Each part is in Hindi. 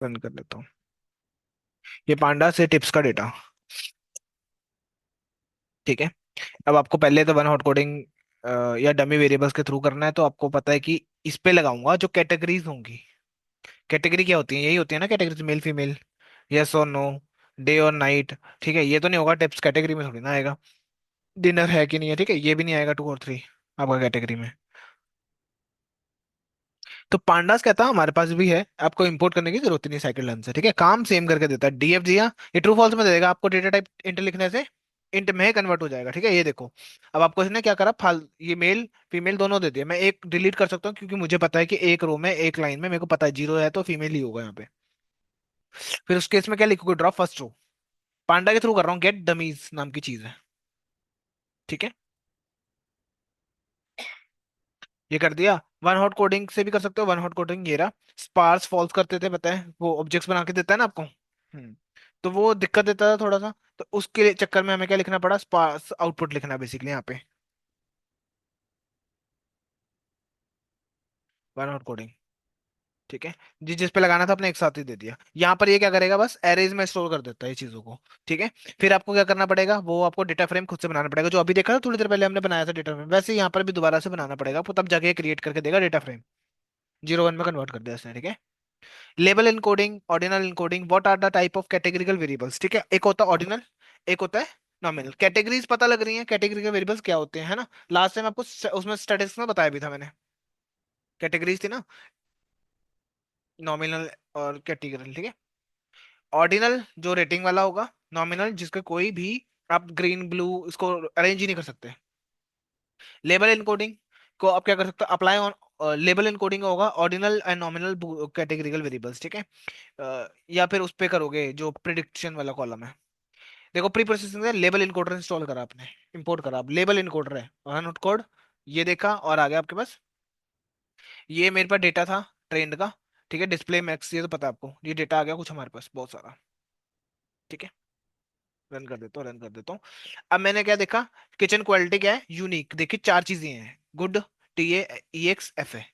रन कर लेता हूँ। ये पांडा से टिप्स का डेटा। ठीक है। अब आपको पहले तो वन हॉट कोडिंग या डमी वेरिएबल्स के थ्रू करना है, तो आपको पता है कि इस पे लगाऊंगा जो कैटेगरीज होंगी। कैटेगरी क्या होती है, यही होती है ना कैटेगरीज, मेल फीमेल, यस और नो, डे और नाइट। ठीक है, ये तो नहीं होगा टिप्स कैटेगरी में, थोड़ी ना आएगा। डिनर है कि नहीं है, ठीक है, ये भी नहीं आएगा 2 और 3 आपका कैटेगरी में। तो पांडास कहता है हमारे पास भी है, आपको इंपोर्ट करने की जरूरत ही नहीं साइकिल रन से। ठीक है, काम सेम करके देता है डीएफ जी। ये ट्रू फॉल्स में दे देगा आपको, डेटा टाइप इंट लिखने से इंट में कन्वर्ट हो जाएगा। ठीक है, ये देखो। अब आपको इसने क्या करा, फाल ये मेल फीमेल दोनों दे दिया। मैं एक डिलीट कर सकता हूँ क्योंकि मुझे पता है कि एक रो में एक लाइन में मेरे को पता है जीरो है तो फीमेल ही होगा यहाँ पे। फिर उस केस में क्या लिखोगे, ड्रॉप फर्स्ट रो। पांडा के थ्रू कर रहा हूँ, गेट डमीज नाम की चीज है। ठीक है, ये कर दिया। वन हॉट कोडिंग से भी कर सकते हो, वन हॉट कोडिंग ये रहा। स्पार्स फॉल्स करते थे बताए, वो ऑब्जेक्ट्स बना के देता है ना आपको। तो वो दिक्कत देता था थोड़ा सा। तो उसके चक्कर में हमें क्या लिखना पड़ा, स्पार्स आउटपुट लिखना बेसिकली यहाँ पे। One hot coding. ठीक है, जिस पे लगाना था अपने एक साथ ही दे दिया। यहाँ पर ये क्या करेगा, बस एरेज में स्टोर कर देता है ये चीजों को। ठीक है, फिर आपको क्या करना पड़ेगा, वो आपको डेटा फ्रेम खुद से बनाना पड़ेगा, जो अभी देखा था थोड़ी देर पहले हमने बनाया था डेटा फ्रेम, वैसे ही यहाँ पर भी दोबारा से बनाना पड़ेगा आपको, तब जाके क्रिएट करके देगा डेटा फ्रेम। 0 1 में कन्वर्ट कर दिया इसने। ठीक है। Label encoding, ordinal encoding, what are the type of categorical variables. ठीक है, एक होता है ऑर्डिनल, एक होता है नॉमिनल। कैटेगरीज पता लग रही है, कैटेगरिकल वेरिएबल्स क्या होते हैं, है ना। लास्ट टाइम आपको उसमें स्टैटिस्टिक्स में बताया भी था मैंने, कैटेगरीज थी ना, नॉमिनल और कैटेगरिकल। ठीक है। ऑर्डिनल जो रेटिंग वाला होगा, नॉमिनल जिसके कोई भी आप ग्रीन ब्लू इसको अरेंज ही नहीं कर सकते। लेबल इनकोडिंग को आप क्या कर सकते हो, अप्लाई ऑन। लेबल इनकोडिंग होगा ordinal and nominal categorical variables. ठीक है। या फिर उस पे करोगे जो प्रिडिक्शन वाला कॉलम है। देखो, प्री प्रोसेसिंग है, लेबल इनकोडर इंस्टॉल करा आपने, इंपोर्ट करा, अब लेबल इनकोडर है नोट कोड, ये देखा और आ गया आपके पास। ये मेरे पास डेटा था ट्रेंड का। ठीक है, डिस्प्ले मैक्स, ये तो पता है आपको, ये डेटा आ गया कुछ हमारे पास बहुत सारा। ठीक है, रन कर देता हूँ, रन कर देता हूँ। अब मैंने क्या देखा, किचन क्वालिटी क्या है, यूनिक, देखिए 4 चीजें हैं, good, T A E x F है।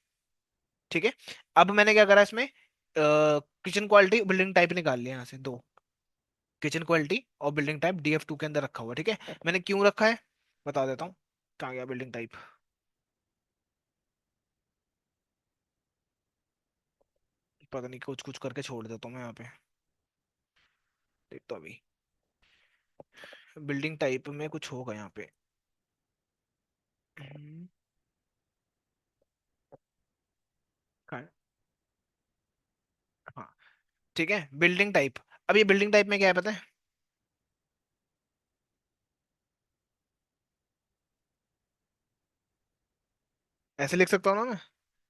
ठीक है। अब मैंने क्या करा इसमें, किचन क्वालिटी बिल्डिंग टाइप निकाल लिया यहाँ से दो। किचन क्वालिटी और बिल्डिंग टाइप DF2 के अंदर रखा हुआ। ठीक है, मैंने क्यों रखा है बता देता हूँ। कहाँ गया बिल्डिंग टाइप, पता नहीं कुछ कुछ करके छोड़ देता हूँ मैं यहाँ पे। देखता हूँ अभी, बिल्डिंग टाइप में कुछ होगा यहाँ पे। हम्म, कहाँ है? हाँ, ठीक है, बिल्डिंग टाइप। अब ये बिल्डिंग टाइप में क्या है पता है, ऐसे लिख सकता हूँ ना मैं,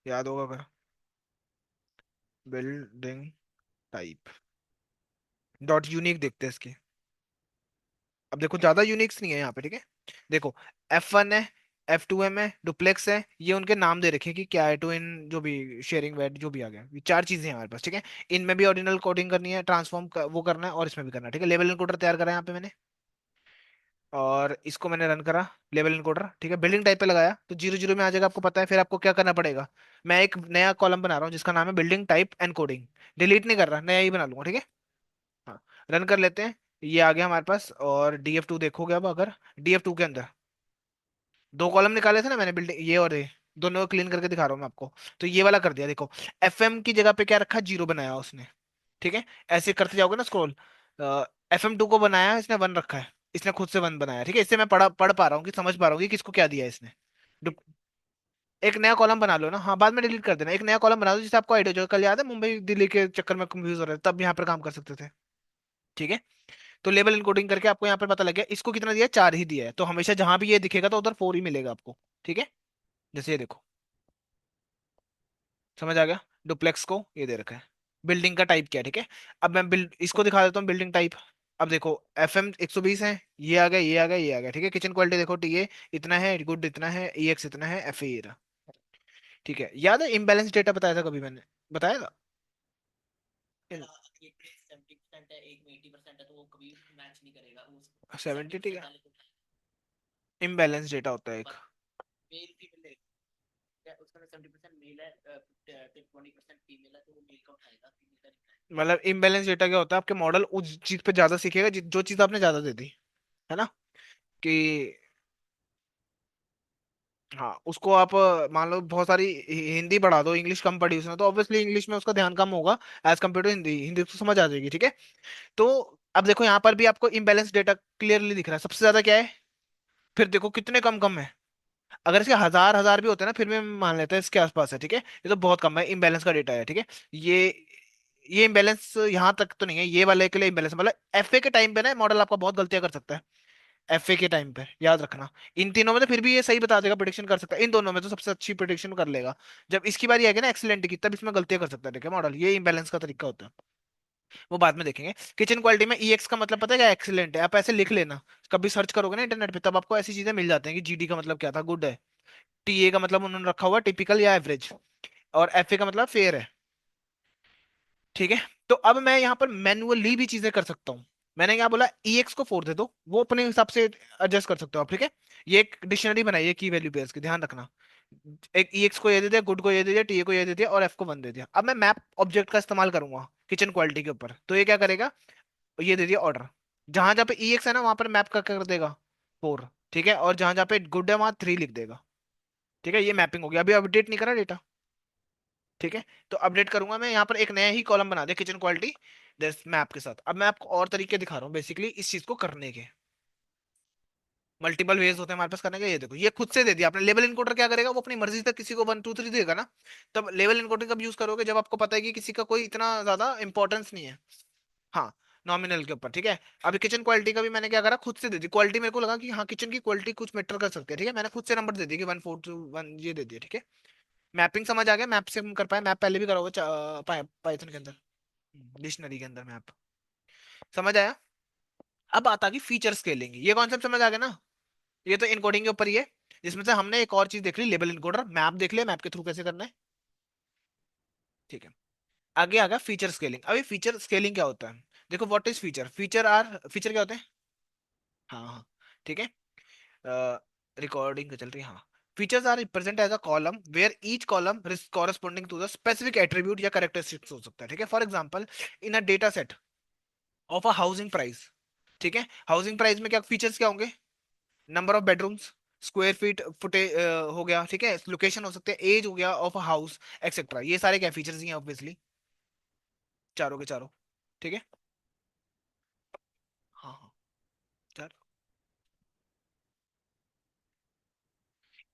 याद होगा अगर, बिल्डिंग टाइप डॉट यूनिक देखते हैं इसकी। अब देखो ज्यादा यूनिक्स नहीं है यहाँ पे। ठीक है, देखो, F1 है, F2M है, डुप्लेक्स है, ये उनके नाम दे रखे हैं कि क्या है, टू इन जो भी शेयरिंग वेट जो भी आ गया, ये 4 चीजें हैं हमारे पास। ठीक है, इनमें भी ऑर्डिनल कोडिंग करनी है, ट्रांसफॉर्म वो करना है, और इसमें भी करना है। ठीक है, लेवल इनकोडर तैयार करा है यहाँ पे मैंने, और इसको मैंने रन करा, लेवल इनकोडर। ठीक है, बिल्डिंग टाइप पे लगाया तो 0 0 में आ जाएगा, आपको पता है। फिर आपको क्या करना पड़ेगा, मैं एक नया कॉलम बना रहा हूँ जिसका नाम है बिल्डिंग टाइप एनकोडिंग। डिलीट नहीं कर रहा, नया ही बना लूंगा। ठीक है। हाँ, रन कर लेते हैं। ये आ गया हमारे पास, और DF2 देखोगे अब अगर, DF2 के अंदर 2 कॉलम निकाले थे ना मैंने, बिल्डिंग ये और ये, दोनों को क्लीन करके दिखा रहा हूँ मैं आपको। तो ये वाला कर दिया, देखो, FM की जगह पे क्या रखा, जीरो बनाया उसने। ठीक है, ऐसे करते जाओगे ना स्क्रॉल, FM2 को बनाया इसने 1 रखा है, इसने खुद से 1 बनाया। ठीक है, इससे मैं पढ़ पा रहा हूँ कि समझ पा रहा हूँ कि किसको क्या दिया है इसने। डुप- एक नया कॉलम बना लो ना, हाँ, बाद में डिलीट कर देना, एक नया कॉलम बना दो जिससे आपको आइडिया, जो कल याद है मुंबई दिल्ली के चक्कर में कंफ्यूज हो रहे थे, तब यहाँ पर काम कर सकते थे। ठीक है, तो लेबल इनकोडिंग करके आपको यहाँ पर पता लग गया, इसको कितना दिया है, 4 ही दिया है, तो हमेशा जहां भी ये दिखेगा तो उधर 4 ही मिलेगा आपको। ठीक है, जैसे ये देखो, समझ आ गया, डुप्लेक्स को ये दे रखा है, बिल्डिंग का टाइप क्या है। ठीक है, अब मैं बिल्ड इसको दिखा देता हूँ बिल्डिंग टाइप। अब देखो, FM 120 है, ये आ गया, ये आ गया, ये आ गया। ठीक है, किचन क्वालिटी देखो, टीए इतना है, गुड इतना है, EX इतना है, FA ये रहा। ठीक है, याद है इम्बैलेंस डेटा बताया था कभी मैंने, बताया था। 70, ठीक है, इम्बैलेंस डेटा होता है एक। मतलब इम्बैलेंस डेटा क्या होता है, आपके मॉडल उस चीज पे ज्यादा सीखेगा जो चीज आपने ज्यादा दे दी, है ना, कि हाँ उसको आप मान लो बहुत सारी हिंदी बढ़ा दो, इंग्लिश कम पढ़ी उसने, तो ऑब्वियसली इंग्लिश में उसका ध्यान कम होगा as compare to Hindi, Hindi उसको समझ आ जाएगी, ठीक है। तो अब देखो यहाँ पर भी आपको इम्बैलेंस डेटा क्लियरली दिख रहा है, सबसे ज्यादा क्या है, फिर देखो कितने कम कम है। अगर इसके हजार हजार भी होते हैं ना, फिर भी हम मान लेते हैं इसके आसपास है, ठीक है, ये तो बहुत कम है, इम्बैलेंस का डेटा है, ठीक है। ये ये इम्बैलेंस यहाँ तक तो नहीं है, ये वाले के लिए इम्बैलेंस, मतलब एफए के टाइम पे ना मॉडल आपका बहुत गलतियां कर सकता है, एफए के टाइम पे याद रखना। इन तीनों में तो फिर भी ये सही बता देगा, प्रिडिक्शन कर सकता है, इन दोनों में तो सबसे अच्छी प्रिडिक्शन कर लेगा। जब इसकी बारी आएगी ना एक्सीलेंट की, तब इसमें गलतियां कर सकता है, ठीक है मॉडल, ये इम्बैलेंस का तरीका होता है, वो बाद में देखेंगे। किचन क्वालिटी में ईएक्स का मतलब पता है क्या, एक्सीलेंट है, आप ऐसे लिख लेना, कभी सर्च करोगे ना इंटरनेट पे, तब आपको ऐसी चीजें मिल जाती हैं कि जीडी का मतलब क्या था, गुड है, टीए का मतलब उन्होंने रखा हुआ टिपिकल या एवरेज, और एफए का मतलब फेयर है, ठीक है। तो अब मैं यहाँ पर मैनुअली भी चीजें कर सकता हूँ। मैंने क्या बोला, ईएक्स को 4 दे दो, वो अपने हिसाब से एडजस्ट कर सकते हो आप, ठीक है। ये एक डिक्शनरी बनाई है की वैल्यू पेयर्स की, ध्यान रखना। एक ईएक्स को ये दे दिया, गुड को ये दे दिया, टीए को ये दे दिया, और एफ को 1 दे दिया। अब मैं मैप ऑब्जेक्ट का इस्तेमाल करूंगा किचन क्वालिटी के ऊपर, तो ये क्या करेगा, ये दे दिया ऑर्डर, जहां जहां पे ईएक्स है ना वहां पर मैप का कर देगा 4, ठीक है, और जहां जहां पे गुड है वहां 3 लिख देगा, ठीक है। ये मैपिंग हो गया, अभी अपडेट नहीं करा डेटा, ठीक है। तो अपडेट करूंगा मैं यहाँ पर, एक नया ही कॉलम बना दिया किचन क्वालिटी दिस मैप के साथ। अब मैं आपको और तरीके दिखा रहा हूँ बेसिकली इस चीज को करने के, मल्टीपल वेज होते हैं हमारे पास करने के। ये देखो, ये खुद से दे दिया आपने। लेवल इनकोडर क्या करेगा, वो अपनी मर्जी से किसी को 1 2 3 देगा ना, तब लेवल इनकोडिंग कब यूज करोगे, जब आपको पता है कि किसी का कोई इतना ज्यादा इंपॉर्टेंस नहीं है। हाँ, नॉमिनल के ऊपर, ठीक है। अभी किचन क्वालिटी का भी मैंने क्या करा, खुद से दे दी क्वालिटी, मेरे को लगा कि हाँ किचन की क्वालिटी कुछ मैटर कर सकती है, ठीक है, मैंने खुद से नंबर दे दिए कि 1 4 2 1, ये दे दिया, ठीक है। मैपिंग समझ आ गया, मैप से हम कर पाए, मैप पहले भी करा हुआ पाइथन के अंदर, डिक्शनरी के अंदर मैप, समझ आया। अब आता कि फीचर स्केलिंग, ये कॉन्सेप्ट समझ आ गया ना, ये तो इनकोडिंग के ऊपर ही है, जिसमें से हमने एक और चीज देख ली, लेबल इनकोडर, मैप देख लिया, मैप के थ्रू कैसे करना है, ठीक है। आगे आ गया फीचर स्केलिंग। अभी फीचर स्केलिंग क्या होता है, देखो व्हाट इज फीचर, फीचर क्या होते हैं, हाँ हाँ, ठीक है। रिकॉर्डिंग चल रही है, हाँ। Features are represent as a column where each column corresponding to the specific attribute या कैरेक्टरिस्टिक्स हो सकता है, ठीक है। For example, in a data set of a housing price, ठीक है, हाउसिंग प्राइस में क्या फीचर्स क्या होंगे, number of bedrooms, square feet फुटे हो गया, ठीक है, लोकेशन हो सकते हैं, एज हो गया ऑफ अ हाउस, एक्सेट्रा, ये सारे क्या फीचर्स ही हैं ऑब्वियसली, चारों के चारों, ठीक है। हाँ हाँ, चार।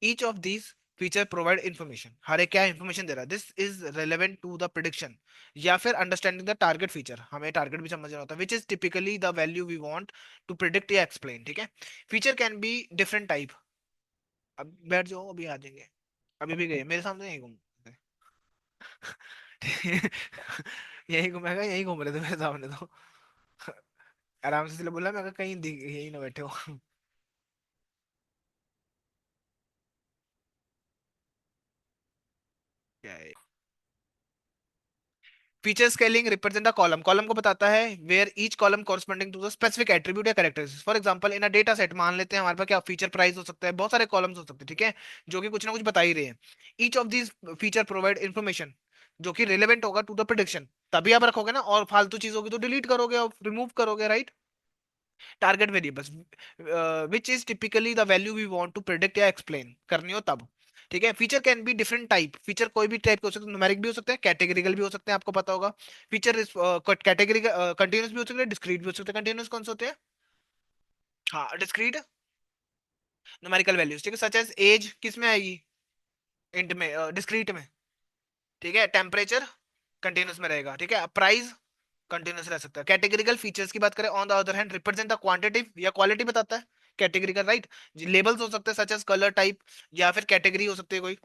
Each of these feature provide information, हर एक क्या इन्फॉर्मेशन दे रहा है, this is relevant to the prediction या फिर अंडरस्टैंडिंग द टारगेट फीचर, हमें टारगेट भी समझना होता है, which is typically the value we want to predict या एक्सप्लेन, ठीक है। Feature can be different type, अब बैठ जाओ, अभी आ जाएंगे, अभी भी गए मेरे सामने, यही घूम यही घूमेगा, यही घूम रहे थे मेरे सामने तो, आराम से, इसलिए बोला मैं कहा कहीं यही ना बैठे हो। क्या है, feature scaling represent a column, column को बताता है where each column corresponding to the specific attribute या characteristics. For example, in a data set मान लेते हैं हमारे पास क्या फीचर प्राइस हो सकता है, बहुत सारे कॉलम्स हो सकते हैं, ठीक है, जो कि कुछ ना कुछ बता ही रहे हैं। Each of these feature provide information जो कि रिलेवेंट होगा टू द प्रिडिक्शन, तभी आप रखोगे ना, और फालतू चीज होगी तो डिलीट करोगे और रिमूव करोगे, right. Target variables which is typically the value we want to predict या एक्सप्लेन करनी हो तब, ठीक है। Feature can be different type, feature कोई भी टाइप के हो सकते हैं, न्यूमेरिक भी हो सकते हैं, कैटेगरिकल भी हो सकते हैं, आपको पता होगा। फीचर कैटेगरी कंटिन्यूस भी हो सकते हैं, डिस्क्रीट भी हो सकते हैं। कंटिन्यूस कौन से होते हैं, हाँ डिस्क्रीट न्यूमेरिकल वैल्यूज, ठीक है, सच एज एज किस में आएगी, इंट में, डिस्क्रीट में, ठीक है। टेम्परेचर कंटिन्यूस में रहेगा, ठीक है। प्राइस कंटिन्यूस रह सकता है। कैटेगरिकल फीचर्स की बात करें, on the other hand represent the quantity या क्वालिटी बताता है, कैटेगरिकल, राइट। लेबल्स हो सकते हैं सच एज कलर टाइप, या फिर कैटेगरी हो सकती है कोई।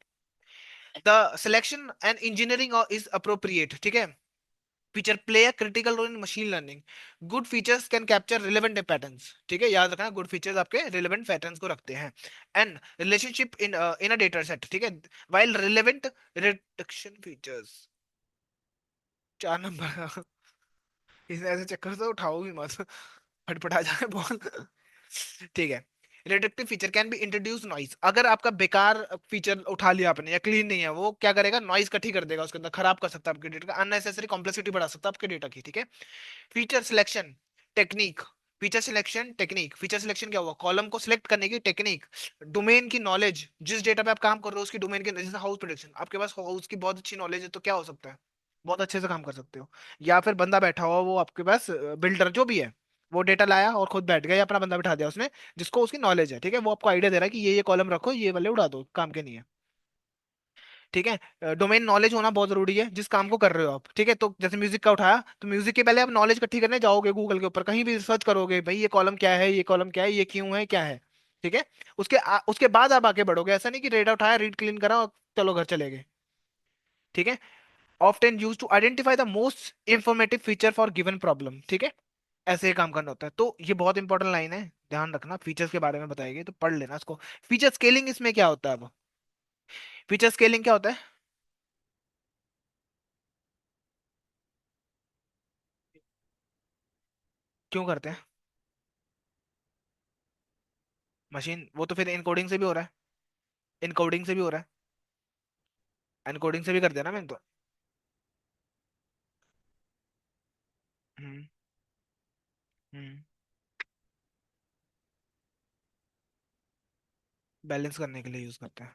The selection and engineering is appropriate, ठीक है। Feature play a critical role in machine learning, good features can capture relevant patterns, ठीक है, याद रखना गुड फीचर्स आपके रिलेवेंट पैटर्न्स को रखते हैं। And relationship in a data set, ठीक है, while relevant reduction features, 4 number. इसे ऐसे चक्कर से उठाओ भी मत, फटफटा जाए बहुत, ठीक है। Reductive feature can be introduce noise, अगर आपका बेकार फीचर उठा लिया आपने या क्लीन नहीं है, वो क्या करेगा, नॉइज इकट्ठी कर देगा उसके अंदर, खराब कर सकता है आपके डेटा का, अननेसेसरी कॉम्प्लेक्सिटी बढ़ा सकता है आपके डेटा की, ठीक है। Feature selection technique, feature selection technique, feature selection क्या हुआ, कॉलम को सिलेक्ट करने की टेक्निक। डोमेन की नॉलेज, जिस डेटा पे आप काम कर रहे हो उसकी डोमेन की, जैसे हाउस प्रोडक्शन, आपके पास हाउस की बहुत अच्छी नॉलेज है तो क्या हो सकता है, बहुत अच्छे से काम कर सकते हो। या फिर बंदा बैठा हुआ वो आपके पास, बिल्डर जो भी है, वो डेटा लाया और खुद बैठ गया या अपना बंदा बिठा दिया उसने, जिसको उसकी नॉलेज है, ठीक है, वो आपको आइडिया दे रहा है कि ये कॉलम रखो, ये वाले उड़ा दो, काम के नहीं है, ठीक है। डोमेन नॉलेज होना बहुत जरूरी है जिस काम को कर रहे हो आप, ठीक है। तो जैसे म्यूजिक का उठाया, तो म्यूजिक के पहले आप नॉलेज इकट्ठी करने जाओगे, गूगल के ऊपर कहीं भी सर्च करोगे, भाई ये कॉलम क्या है, ये कॉलम क्या है, ये क्यों है, क्या है, ठीक है। उसके बाद आप आगे बढ़ोगे, ऐसा नहीं कि डेटा उठाया, रीड क्लीन करा और चलो घर चले गए, ठीक है। Often use to identify the most informative feature for given problem, ठीक है। ऐसे ही काम करना होता है, तो ये बहुत इंपॉर्टेंट लाइन है, ध्यान रखना, फीचर्स के बारे में बताएगी तो पढ़ लेना इसको। फीचर स्केलिंग इसमें क्या होता है अब, फीचर स्केलिंग क्या होता है, क्यों करते हैं, मशीन, वो तो फिर इनकोडिंग से भी हो रहा है, इनकोडिंग से भी हो रहा है, एनकोडिंग से भी कर देना मैंने तो। हम्म। हम्म। बैलेंस करने के लिए यूज करते हैं।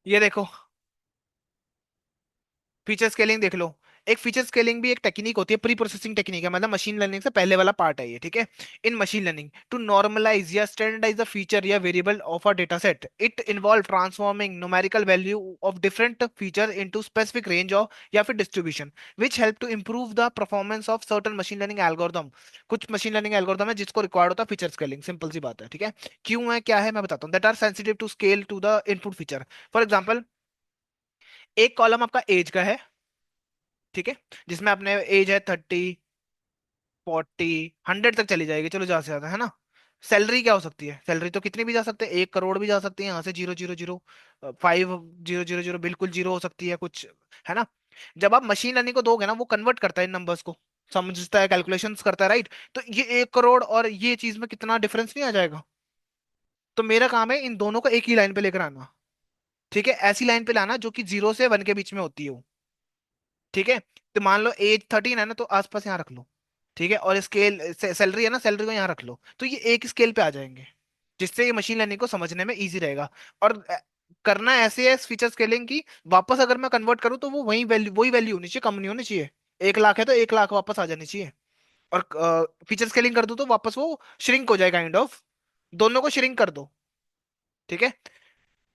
ये देखो, फीचर स्केलिंग देख लो, एक फीचर स्केलिंग भी एक टेक्निक होती है, प्री प्रोसेसिंग टेक्निक है, मतलब मशीन लर्निंग से पहले वाला पार्ट है ये, ठीक है। In machine learning to normalise या स्टैंडर्डाइज द फीचर या variable of a data set, it involve transforming numerical value of different feature into specific range of या फिर distribution, which help to improve the performance of certain machine learning algorithm. कुछ मशीन लर्निंग एल्गोरिदम है जिसको रिक्वायर्ड होता है फीचर स्केलिंग, सिंपल सी बात है, ठीक है। क्यों है, क्या है, मैं बताता हूँ। That are sensitive to scale to the input feature. For example, एक कॉलम आपका एज का है, ठीक है, जिसमें अपने एज है 30, 40, 100 तक चली जाएगी, चलो ज्यादा से ज्यादा, है ना। सैलरी क्या हो सकती है, सैलरी तो कितनी भी जा सकते हैं, 1 करोड़ भी जा सकती है यहाँ से, 0 0 0 5 0 0 0 बिल्कुल जीरो हो सकती है कुछ, है ना। जब आप मशीन लर्निंग को दोगे ना, वो कन्वर्ट करता है इन नंबर्स को, समझता है, कैलकुलेशंस करता है, राइट। तो ये 1 करोड़ और ये चीज में कितना डिफरेंस नहीं आ जाएगा, तो मेरा काम है इन दोनों को एक ही लाइन पे लेकर आना, ठीक है, ऐसी लाइन पे लाना जो कि 0 से 1 के बीच में होती है, ठीक है। तो मान लो एज 13 है ना, तो आसपास यहाँ रख लो, ठीक है, और स्केल सैलरी है ना, सैलरी को यहाँ रख लो, तो ये एक स्केल पे आ जाएंगे, जिससे ये मशीन लर्निंग को समझने में इजी रहेगा। और करना ऐसे है फीचर स्केलिंग की, वापस अगर मैं कन्वर्ट करूँ तो वो वही वैल्यू होनी चाहिए, कम नहीं होनी चाहिए। 1 लाख है तो 1 लाख वापस आ जानी चाहिए। और फीचर स्केलिंग कर दो तो वापस वो श्रिंक हो जाए, काइंड ऑफ, दोनों को श्रिंक कर दो, ठीक है।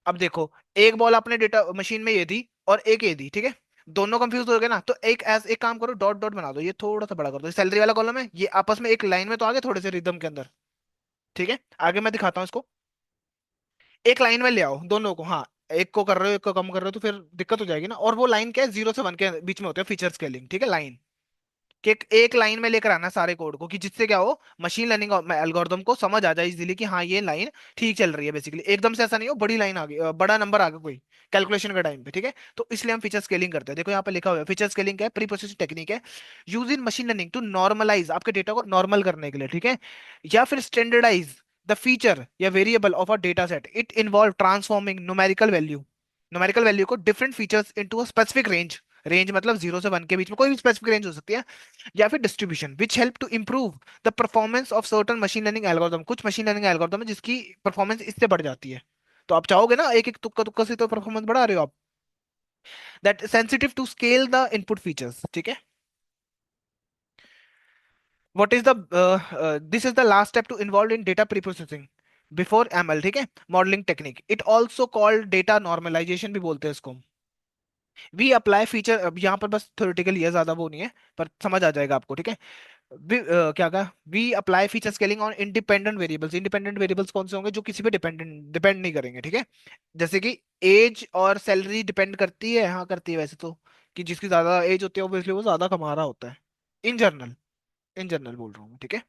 अब देखो, एक बॉल आपने डेटा मशीन में ये दी और एक ये दी, ठीक है, दोनों कंफ्यूज हो गए ना, तो एक काम करो, डॉट डॉट बना दो, ये थोड़ा सा बड़ा कर दो, सैलरी वाला कॉलम है, ये आपस में एक लाइन में तो आगे थोड़े से रिदम के अंदर, ठीक है। आगे मैं दिखाता हूँ इसको, एक लाइन में ले आओ दोनों को, हाँ, एक को कर रहे हो एक को कम कर रहे हो तो फिर दिक्कत हो जाएगी ना। और वो लाइन क्या है, 0 से 1 के बीच में होते हैं फीचर स्केलिंग, ठीक है, लाइन कि एक लाइन में लेकर आना सारे कोड को, कि जिससे क्या हो, मशीन लर्निंग एल्गोरिदम को समझ आ जाए इजीली कि हाँ ये लाइन ठीक चल रही है, बेसिकली एकदम से ऐसा नहीं हो बड़ी लाइन आ गई, बड़ा नंबर आ गया कोई कैलकुलेशन के टाइम पे, ठीक है। तो इसलिए हम फीचर स्केलिंग करते हैं, देखो यहाँ पे लिखा हुआ है, फीचर स्केलिंग क्या है, प्री प्रोसेसिंग टेक्निक है, use in machine learning to normalize, आपके डेटा को नॉर्मल करने के लिए, ठीक है, या फिर स्टैंडर्डाइज द फीचर या variable of a data set, it involve transforming numerical value को different features into a specific range, range मतलब 0 से 1 के बीच में कोई भी स्पेसिफिक रेंज हो सकती है, या फिर distribution, which help to improve the performance of certain machine learning algorithm. कुछ मशीन लर्निंग एल्गोरिदम है जिसकी परफॉर्मेंस इससे बढ़ जाती है, तो आप चाहोगे ना एक एक तुक्का तुक्का से तो परफॉर्मेंस बढ़ा रहे हो आप, that sensitive to scale the input features, ठीक है। What is the this is the last step to involve in data pre processing before ML, ठीक है, modelling technique, it also called data normalisation भी बोलते हैं इसको। वी अप्लाई फीचर, अब यहाँ पर बस थ्योरेटिकल है, ज्यादा वो नहीं है, पर समझ आ जाएगा आपको, ठीक है। क्या कहा, we apply feature scaling on independent variables, independent variables कौन से होंगे, जो किसी पे डिपेंड नहीं करेंगे, ठीक है। जैसे कि एज और सैलरी डिपेंड करती है, हाँ करती है वैसे तो, कि जिसकी ज्यादा एज होती है ऑब्वियसली वो ज्यादा कमा रहा होता है, इन जनरल, इन जनरल बोल रहा हूँ मैं, ठीक है।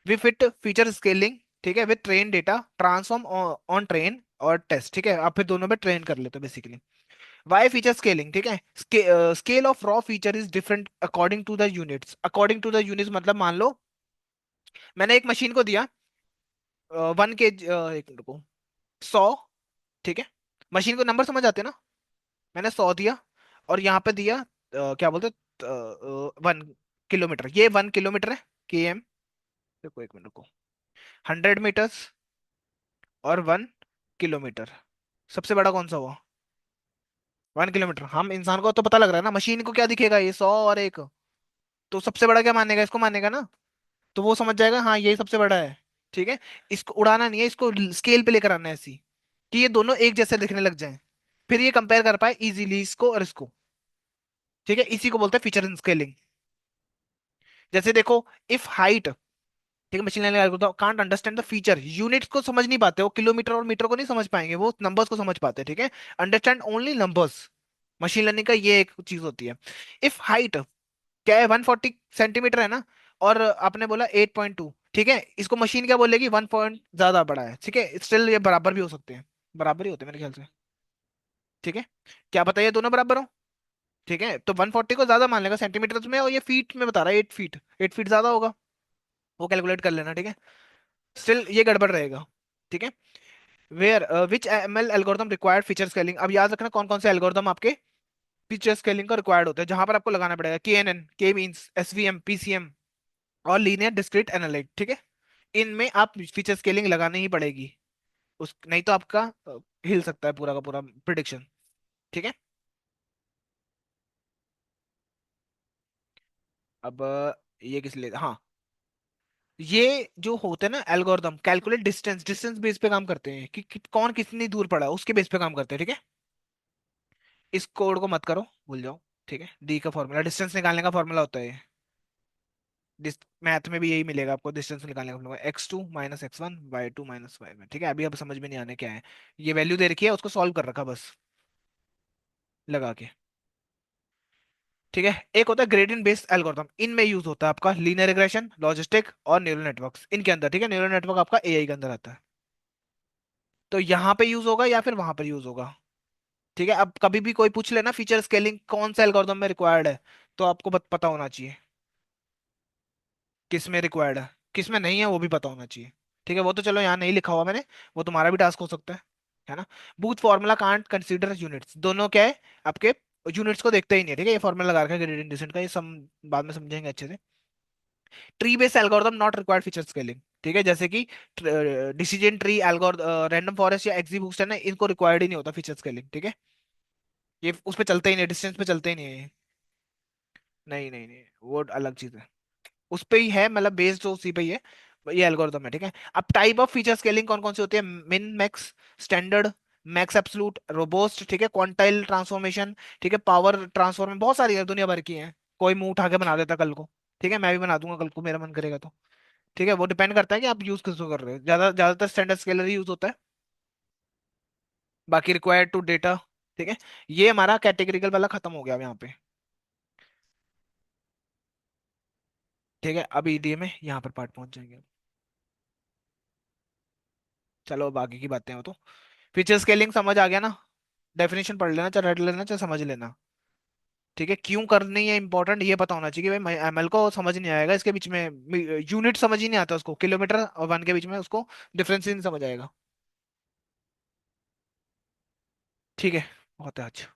वी फिट फीचर स्केलिंग, ठीक है, with train data transform on train और टेस्ट, ठीक है, आप फिर दोनों पे ट्रेन कर लेते हो बेसिकली। वाई फीचर स्केलिंग, ठीक है, scale of raw feature is different according to the units, according to the units मतलब मान लो मैंने एक मशीन को दिया, 1 के, एक मिनट को, 100, ठीक है। मशीन को नंबर समझ आते हैं ना। मैंने 100 दिया, और यहाँ पे दिया क्या बोलते, 1 किलोमीटर, ये 1 किलोमीटर है, के एम। देखो एक मिनट को, 100 मीटर्स और 1 किलोमीटर, सबसे बड़ा कौन सा हुआ? 1 किलोमीटर। हम इंसान को तो पता लग रहा है ना, मशीन को क्या दिखेगा, ये 100 और 1, तो सबसे बड़ा क्या मानेगा, इसको मानेगा ना। तो वो समझ जाएगा हाँ यही सबसे बड़ा है। ठीक है। इसको उड़ाना नहीं है, इसको स्केल पे लेकर आना है ऐसी, कि ये दोनों एक जैसे दिखने लग जाएं, फिर ये कंपेयर कर पाए इजीली इसको और इसको। ठीक है, इसी को बोलते हैं फीचर इन स्केलिंग। जैसे देखो, इफ हाइट, ठीक है, machine learning algorithm can't understand the feature, units को समझ नहीं पाते, वो किलोमीटर और मीटर को नहीं समझ पाएंगे, वो नंबर्स को समझ पाते हैं। ठीक है, understand only numbers. Machine learning का ये एक चीज होती है। इफ हाइट क्या है, 140 सेंटीमीटर है ना, और आपने बोला 8.2, ठीक है, इसको मशीन क्या बोलेगी, 1 पॉइंट ज्यादा बड़ा है। ठीक है, स्टिल ये बराबर भी हो सकते हैं, बराबर ही होते हैं मेरे ख्याल से। ठीक है, क्या बताइए दोनों बराबर हो। ठीक है, तो 140 को ज्यादा मान लेगा सेंटीमीटर में, और ये फीट में बता रहा है, 8 फीट, 8 फीट ज्यादा होगा, वो कैलकुलेट कर लेना। ठीक है, स्टिल ये गड़बड़ रहेगा। ठीक है, where which M L algorithm required feature scaling, अब याद रखना कौन कौन से एल्गोरिथम आपके फीचर स्केलिंग का रिक्वायर्ड होता है, जहां पर आपको लगाना पड़ेगा, K N N, K means, S V M, P C M, और लीनियर डिस्क्रीट एनालाइट। ठीक है, इनमें आप फीचर स्केलिंग लगानी ही पड़ेगी, उस नहीं तो आपका हिल सकता है पूरा का पूरा प्रिडिक्शन। ठीक है, अब ये किस लिए, हाँ, ये जो होते हैं ना algorithm, calculate distance, distance base पे काम करते हैं, कि कौन कितनी दूर पड़ा है उसके बेस पे काम करते हैं। ठीक है, इस कोड को मत करो, भूल जाओ। ठीक है, डी का फॉर्मूला, डिस्टेंस निकालने का फॉर्मूला होता है, मैथ में भी यही मिलेगा आपको, डिस्टेंस निकालने का formula, x2 - x1 y2 - y1। ठीक है, अभी अब समझ में नहीं आने क्या है, ये वैल्यू दे रखी है, उसको सॉल्व कर रखा बस लगा के। ठीक है, एक होता है ग्रेडियंट बेस्ड एल्गोरिथम, इनमें यूज होता है आपका लीनियर रिग्रेशन, लॉजिस्टिक और न्यूरल नेटवर्क्स इनके अंदर। ठीक है, न्यूरल नेटवर्क आपका एआई के अंदर आता है, तो यहाँ पे यूज होगा या फिर वहां पर यूज होगा। ठीक है, अब कभी भी कोई पूछ लेना फीचर स्केलिंग कौन सा एल्गोरिथम में रिक्वायर्ड है, तो आपको पता होना चाहिए किस में रिक्वायर्ड है, किस में नहीं है वो भी पता होना चाहिए। ठीक है, वो तो चलो यहाँ नहीं लिखा हुआ मैंने, वो तुम्हारा भी टास्क हो सकता है ना। Booth formula can't consider units, दोनों क्या है आपके, यूनिट्स को देखते ही नहीं है। ठीक है, ये फॉर्मूला लगा रखा है ग्रेडियंट डिसेंट का, ये सम बाद में समझेंगे अच्छे से। Tree based algorithm not required feature scaling, ठीक है, जैसे कि decision tree algorithm, random forest या एक्जीबूस्ट है ना, इनको रिक्वायर्ड ही नहीं होता फीचर स्केलिंग। ठीक है, ये उस पे चलते ही नहीं, डिस्टेंस पे चलते ही नहीं है ये। नहीं नहीं नहीं, वो अलग चीज है, उस पे ही है, मतलब बेस्ड तो उसी पे ही है, ये एल्गोरिथम है। ठीक है, अब टाइप ऑफ फीचर स्केलिंग कौन कौन सी होती है, min max, standard, max absolute, robust, ठीक है, क्वांटाइल ट्रांसफॉर्मेशन, ठीक है, पावर ट्रांसफॉर्म, बहुत सारी है, दुनिया भर की है, कोई मुंह उठा के बना देता कल को। ठीक है, मैं भी बना दूंगा कल को, मेरा मन करेगा तो। ठीक है, वो डिपेंड करता है कि आप यूज किसको कर रहे हो, ज्यादातर स्टैंडर्ड स्केलर ही यूज होता है, बाकी रिक्वायर्ड टू डेटा। ठीक है, ये हमारा कैटेगरिकल वाला खत्म हो गया अब यहाँ पे। ठीक है, अब ईडीए में यहाँ पर पार्ट पहुंच जाएंगे। चलो बाकी की बातें हो तो, फीचर स्केलिंग समझ आ गया ना, डेफिनेशन पढ़ लेना, चाहे रट लेना, चाहे समझ लेना। ठीक है, क्यों करनी है इंपॉर्टेंट ये पता होना चाहिए कि भाई एमएल को समझ नहीं आएगा इसके बीच में, यूनिट समझ ही नहीं आता उसको, किलोमीटर और 1 के बीच में उसको डिफरेंस ही नहीं समझ आएगा। ठीक है, बहुत है आज।